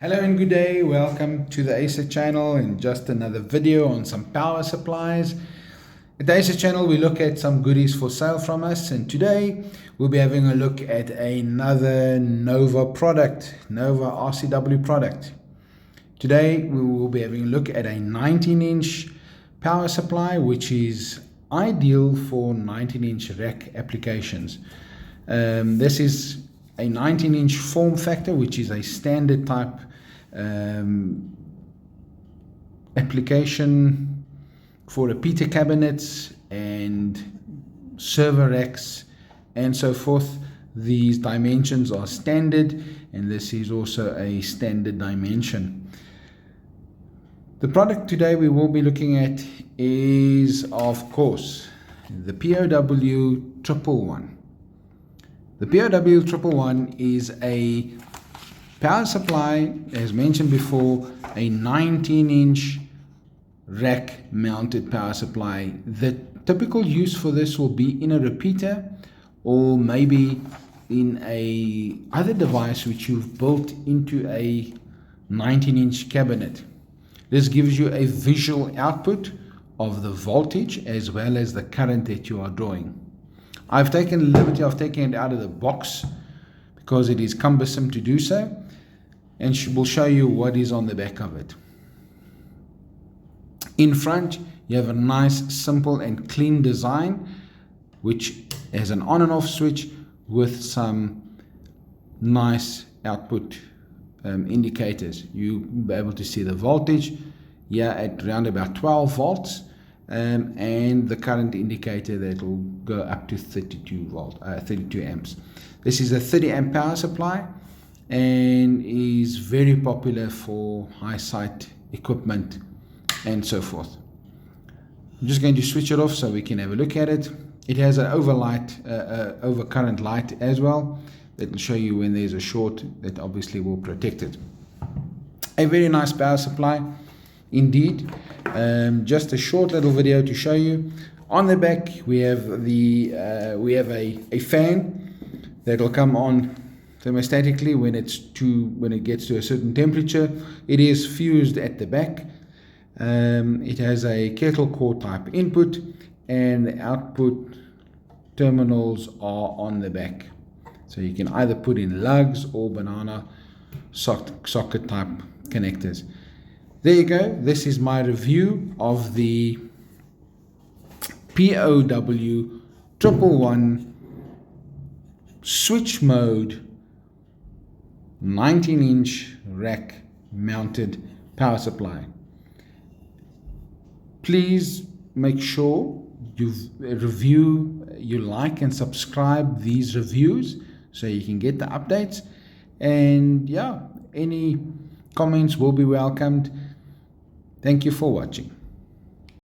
Hello and good day, welcome to the ACER channel and just another video on some power supplies. At the ACER channel we look at some goodies for sale from us, and today we'll be having a look at another Nova product, Nova RCW product. Today we will be having a look at a 19-inch power supply which is ideal for 19-inch rack applications. This is a 19-inch form factor, which is a standard type application for repeater cabinets and server racks and so forth. These dimensions are standard, and this is also a standard dimension. The product today we will be looking at is, of course, the POW-111. The POW-111 is a power supply, as mentioned before, a 19-inch rack-mounted power supply. The typical use for this will be in a repeater or maybe in a other device which you've built into a 19-inch cabinet. This gives you a visual output of the voltage as well as the current that you are drawing. I've taken the liberty of taking it out of the box because it is cumbersome to do so, and we'll show you what is on the back of it. In front you have a nice, simple and clean design which has an on and off switch with some nice output indicators. You'll be able to see the voltage here at around about 12 volts. And the current indicator that will go up to 32 amps. This is a 30 amp power supply and is very popular for high site equipment and so forth. I'm just going to switch it off so we can have a look at it. It has an overcurrent light as well that will show you when there's a short, that obviously will protect it. A very nice power supply indeed. Just a short little video to show you. On the back we have a fan that will come on thermostatically when it gets to a certain temperature. It is fused at the back. It has a kettle core type input, and the output terminals are on the back, so you can either put in lugs or banana socket type connectors. There you go. This is my review of the POW-111 Switchmode 19-inch rack mounted power supply. Please make sure you like and subscribe these reviews so you can get the updates, and yeah, any comments will be welcomed. Thank you for watching.